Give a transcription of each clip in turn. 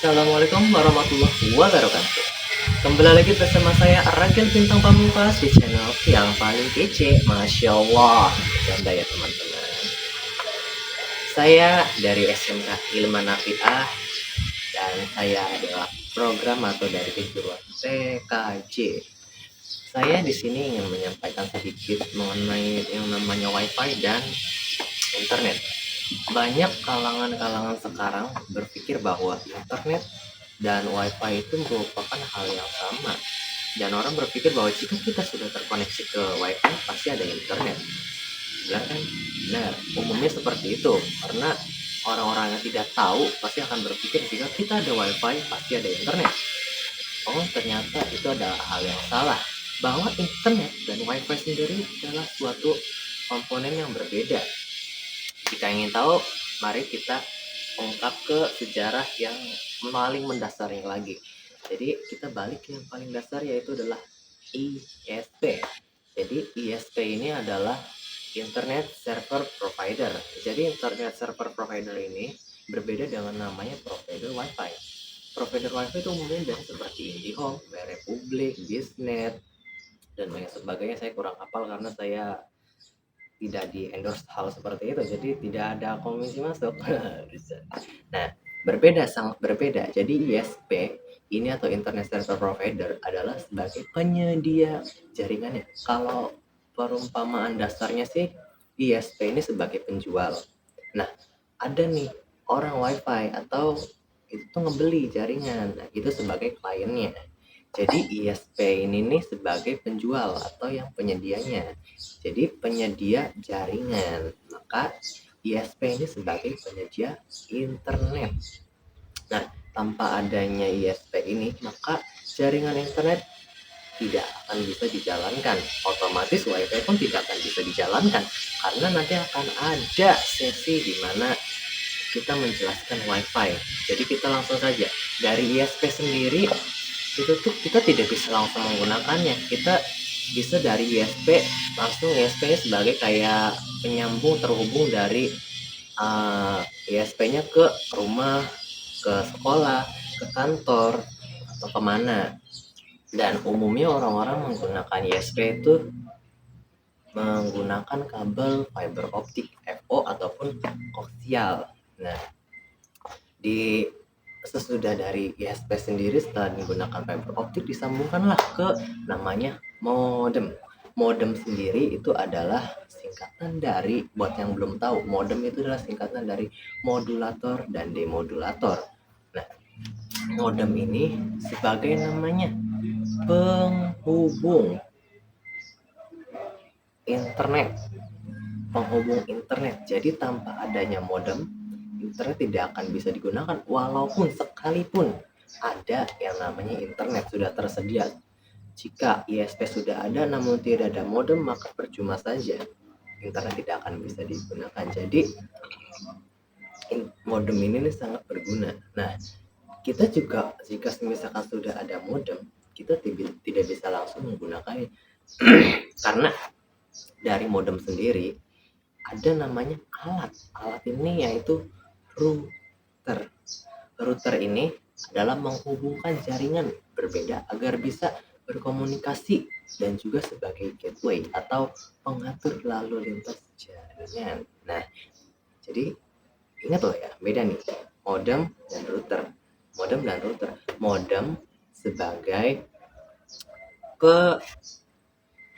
Assalamualaikum warahmatullahi wabarakatuh. Kembali lagi bersama saya Ragil Bintang Pamungkas di channel yang paling kece, Masya Allah. Bercanda ya teman-teman. Saya dari SMK Ilman Nafiah dan saya adalah program atau dari kejuruan TKJ. Saya di sini ingin menyampaikan sedikit mengenai yang namanya WiFi dan internet. Banyak kalangan-kalangan sekarang berpikir bahwa internet dan WiFi itu merupakan hal yang sama. Dan orang berpikir bahwa jika kita sudah terkoneksi ke WiFi, pasti ada internet. Benar kan? Benar. Umumnya seperti itu. Karena orang-orang yang tidak tahu pasti akan berpikir jika kita ada WiFi, pasti ada internet. Oh, ternyata itu ada hal yang salah. Bahwa internet dan WiFi sendiri adalah suatu komponen yang berbeda. Jika ingin tahu, mari kita ungkap ke sejarah yang paling mendasarnya lagi. Jadi kita balik ke yang paling dasar, yaitu adalah ISP. Jadi ISP ini adalah Internet Server Provider. Jadi Internet Server Provider ini berbeda dengan namanya provider WiFi. Provider WiFi itu umumnya dari seperti IndiHome, Republik, Biznet, dan banyak sebagainya. Saya kurang hafal karena saya tidak di endorse hal seperti itu, jadi tidak ada komisi masuk. Nah, sangat berbeda. Jadi ISP ini atau Internet Service Provider adalah sebagai penyedia jaringannya. Kalau perumpamaan dasarnya sih, ISP ini sebagai penjual. Nah, ada nih orang WiFi atau itu tuh ngebeli jaringan, nah, itu sebagai kliennya. Jadi ISP ini nih sebagai penjual atau yang penyedianya. Jadi penyedia jaringan, maka ISP ini sebagai penyedia internet. Nah, tanpa adanya ISP ini, maka jaringan internet tidak akan bisa dijalankan. Otomatis WiFi pun tidak akan bisa dijalankan karena nanti akan ada sesi di mana kita menjelaskan WiFi. Jadi kita langsung saja dari ISP sendiri itu tuh kita tidak bisa langsung menggunakannya. Kita bisa dari ISP langsung, ISP-nya sebagai kayak penyambung terhubung dari ISP-nya ke rumah, ke sekolah, ke kantor, atau kemana. Dan umumnya orang-orang menggunakan ISP itu menggunakan kabel fiber optik FO ataupun koaksial. Nah, di sesudah dari ISP sendiri, setelah menggunakan fiber optik, disambungkanlah ke namanya modem. Modem sendiri itu adalah singkatan dari, buat yang belum tahu, modem itu adalah singkatan dari modulator dan demodulator. Nah, modem ini sebagai namanya penghubung internet. Penghubung internet. Jadi tanpa adanya modem, internet tidak akan bisa digunakan, walaupun sekalipun ada yang namanya internet sudah tersedia. Jika ISP sudah ada namun tidak ada modem, maka percuma saja, internet tidak akan bisa digunakan. Jadi modem ini sangat berguna. Nah, kita juga jika misalkan sudah ada modem, kita tidak bisa langsung menggunakannya karena dari modem sendiri ada namanya alat ini, yaitu router. Router ini adalah menghubungkan jaringan berbeda agar bisa berkomunikasi dan juga sebagai gateway atau pengatur lalu lintas jaringan. Nah, jadi ingat loh ya, beda nih modem dan router. Modem sebagai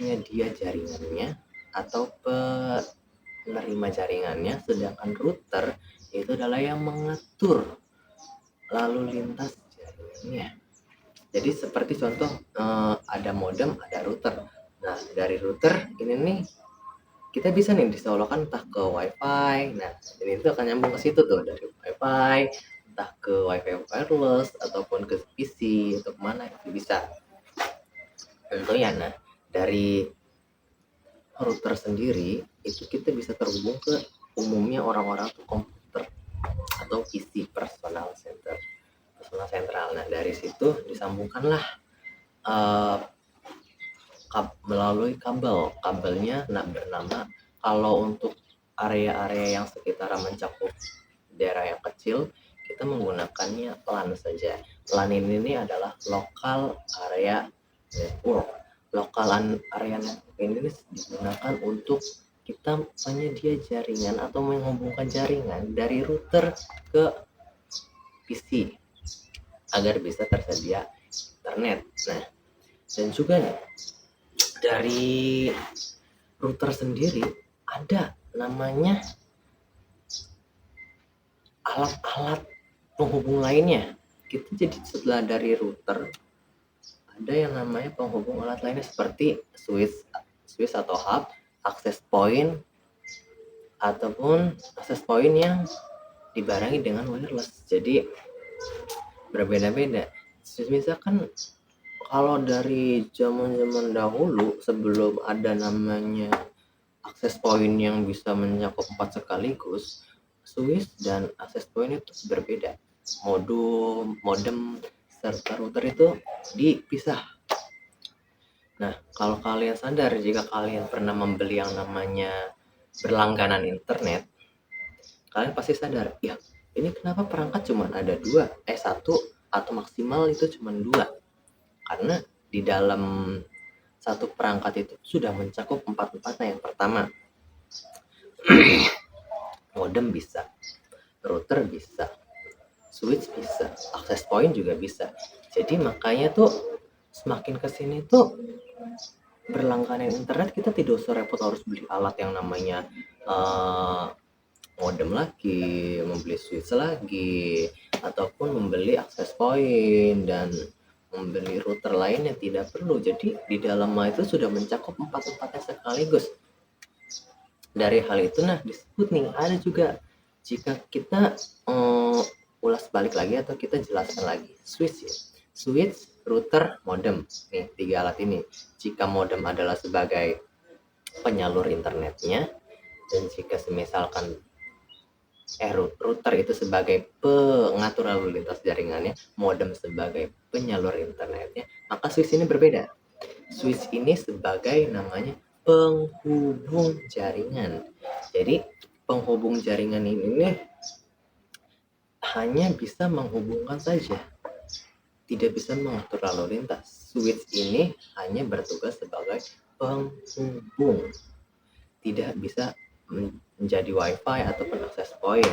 penyedia jaringannya atau penerima jaringannya, sedangkan router itu adalah yang mengatur lalu lintas jaringannya. Jadi seperti contoh, ada modem, ada router. Nah, dari router ini nih kita bisa nih disolokkan entah ke WiFi. Nah, ini itu akan nyambung ke situ tuh, dari WiFi entah ke WiFi wireless ataupun ke PC atau kemana itu bisa. Tentunya, nah dari router sendiri itu kita bisa terhubung ke umumnya orang-orang tuh komputer atau PC, personal central. Nah, dari situ disambungkanlah melalui kabelnya bernama, kalau untuk area-area yang sekitaran mencakup daerah yang kecil, kita menggunakannya LAN saja. LAN ini adalah local area network. Local area network ini digunakan untuk kita menyedia jaringan atau menghubungkan jaringan dari router ke PC agar bisa tersedia internet. Nah, dan juga nih dari router sendiri ada namanya alat-alat penghubung lainnya. Kita jadi setelah dari router ada yang namanya penghubung alat lainnya seperti switch atau hub, access point ataupun access point yang dibarengi dengan wireless. Jadi berbeda-beda. Misalkan kalau dari zaman-zaman dahulu sebelum ada namanya access point yang bisa mencakup 4 sekaligus, switch dan access point itu berbeda. Modem serta router itu dipisah. Nah, kalau kalian sadar jika kalian pernah membeli yang namanya berlangganan internet, kalian pasti sadar, ya ini kenapa perangkat cuma ada satu atau maksimal itu cuma 2. Karena di dalam satu perangkat itu sudah mencakup 4-4. Yang pertama, modem bisa, router bisa, switch bisa, access point juga bisa. Jadi makanya tuh semakin kesini tuh berlangganan internet kita tidak usah repot harus beli alat yang namanya modem lagi, membeli switch lagi, ataupun membeli access point dan membeli router lain yang tidak perlu. Jadi di dalam itu sudah mencakup 4-4 sekaligus. Dari hal itu nah disebut nih ada juga jika kita ulas balik lagi atau kita jelaskan lagi switch ya. Switch, router, modem. Nih 3 alat ini. Jika modem adalah sebagai penyalur internetnya dan jika semisalkan router itu sebagai pengatur lalu lintas jaringannya, modem sebagai penyalur internetnya, maka switch ini berbeda. Switch ini sebagai namanya penghubung jaringan. Jadi penghubung jaringan ini hanya bisa menghubungkan saja, tidak bisa mengatur lalu lintas. Switch ini hanya bertugas sebagai penghubung, tidak bisa menjadi wifi ataupun access point.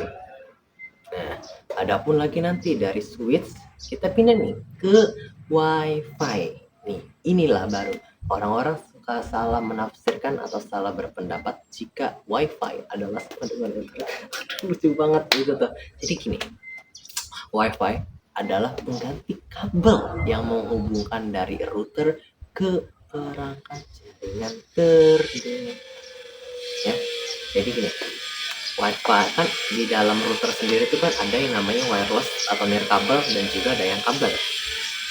Nah, adapun lagi nanti dari switch kita pindah nih ke wifi. Nih, inilah baru orang-orang suka salah menafsirkan atau salah berpendapat jika wifi adalah sama dengan internet. Lucu banget gitu tuh. Jadi gini, wifi adalah pengganti kabel yang menghubungkan dari router ke perangkat jaringan terdekat. Ya, jadi gini, wifi kan di dalam router sendiri itu kan ada yang namanya wireless atau nirkabel dan juga ada yang kabel.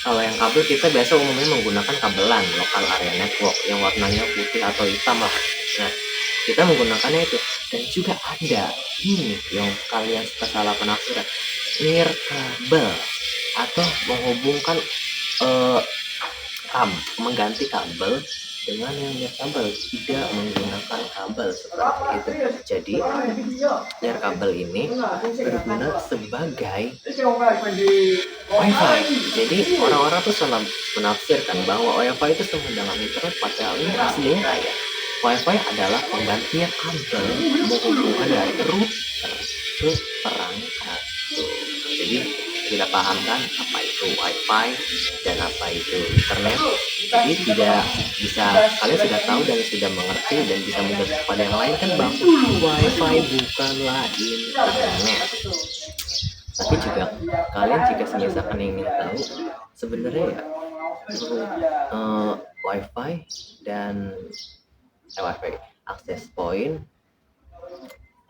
Kalau yang kabel kita biasa umumnya menggunakan kabelan local area network yang warnanya putih atau hitam lah. Nah, kita menggunakannya itu. Dan juga ada ini yang kalian suka salah penafsiran, nirkabel atau menghubungkan mengganti kabel dengan yang nirkabel, tidak menggunakan kabel seperti itu. Jadi nirkabel ini berguna sebagai wifi. Jadi orang-orang tuh salah menafsirkan bahwa wifi itu sama dengan internet, padahal ini aslinya kayak wifi adalah penggantinya kabel menghubungkan dari router ke perangkat. Jadi tidak paham kan apa itu wifi dan apa itu internet. Jadi tidak bisa, kalian sudah tahu dan sudah mengerti dan bisa menjelaskan kepada yang lain kan bahwa wifi bukanlah internet. Tapi juga kalian jika misalkan ingin tahu sebenarnya ya wifi dan wifi access point.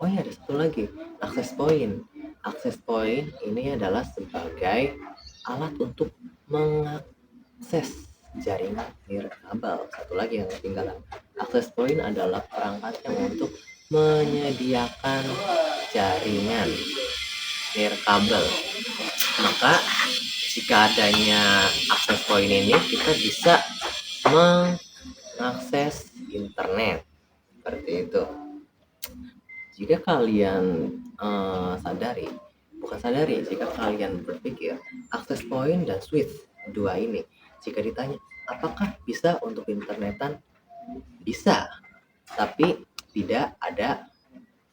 Oh ya, ada satu lagi, access point. Access point ini adalah sebagai alat untuk mengakses jaringan nirkabel. Satu lagi yang ketinggalan, access point adalah perangkat yang untuk menyediakan jaringan nirkabel. Maka jika adanya access point ini kita bisa mengakses internet seperti itu. Jika kalian sadari bukan sadari, jika kalian berpikir akses point dan switch dua ini, jika ditanya apakah bisa untuk internetan, bisa, tapi tidak ada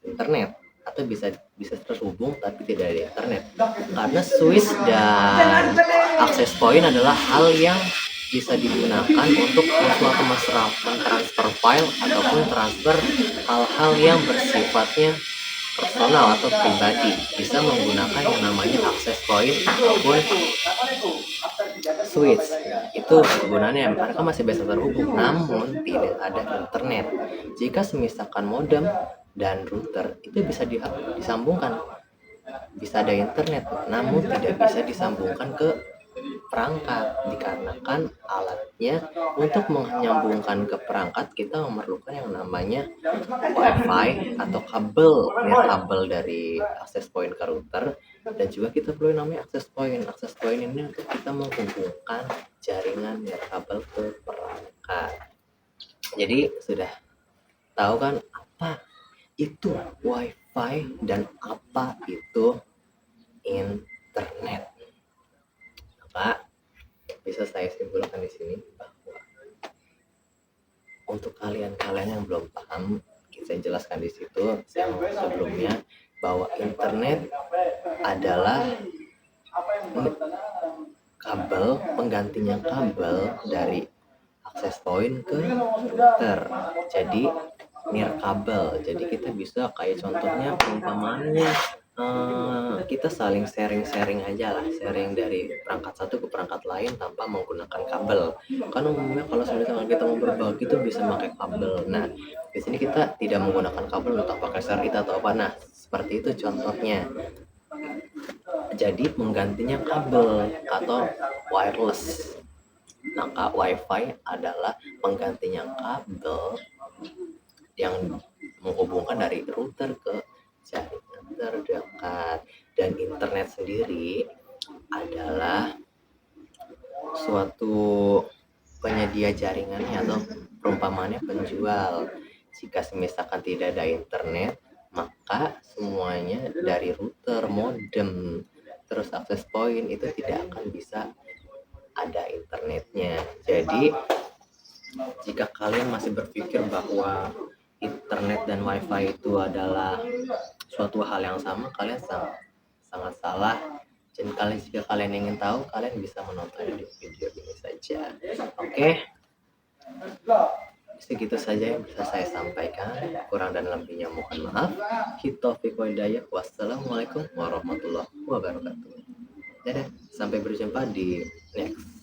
internet, atau bisa bisa terhubung tapi tidak ada internet, karena switch dan akses point adalah hal yang bisa digunakan untuk suatu transfer file ataupun transfer hal-hal yang bersifatnya personal atau pribadi, bisa menggunakan yang namanya access point ataupun switch. Itu gunanya mereka masih bisa terhubung namun tidak ada internet. Jika semisalkan modem dan router itu bisa disambungkan, bisa ada internet namun tidak bisa disambungkan ke perangkat, dikarenakan alatnya untuk menyambungkan ke perangkat kita memerlukan yang namanya wifi atau kabel, kabel dari access point ke router, dan juga kita perlu yang namanya access point. Access point ini untuk kita menghubungkan jaringan kabel ke perangkat. Jadi sudah tahu kan apa itu wifi dan apa itu internet. Maka bisa saya simpulkan di sini bahwa untuk kalian-kalian yang belum paham, saya jelaskan di situ yang sebelumnya bahwa internet adalah kabel, penggantinya kabel dari access point ke router. Jadi kabel. Jadi kita bisa kayak contohnya perumpamannya kita saling sharing aja lah, sharing dari perangkat satu ke perangkat lain tanpa menggunakan kabel. Kan umumnya kalau misalkan kita mau berbagi itu bisa pakai kabel. Nah, di sini kita tidak menggunakan kabel untuk pakai share atau apa. Nah, seperti itu contohnya. Jadi menggantinya kabel atau wireless. Maka wifi adalah penggantinya kabel yang menghubungkan dari router ke jaringan terdekat. Dan internet sendiri adalah suatu penyedia jaringannya atau perumpamannya penjual. Jika misalkan tidak ada internet, maka semuanya dari router, modem, terus access point itu tidak akan bisa ada internetnya. Jadi jika kalian masih berpikir bahwa internet dan wifi itu adalah suatu hal yang sama, kalian sangat salah. Dan jika kalian ingin tahu, kalian bisa menonton di video ini saja. Oke. Segitu saja yang bisa saya sampaikan. Kurang dan lebihnya mohon maaf. Taufiq wal hidayah. Wassalamualaikum warahmatullahi wabarakatuh. Dadah, sampai berjumpa di next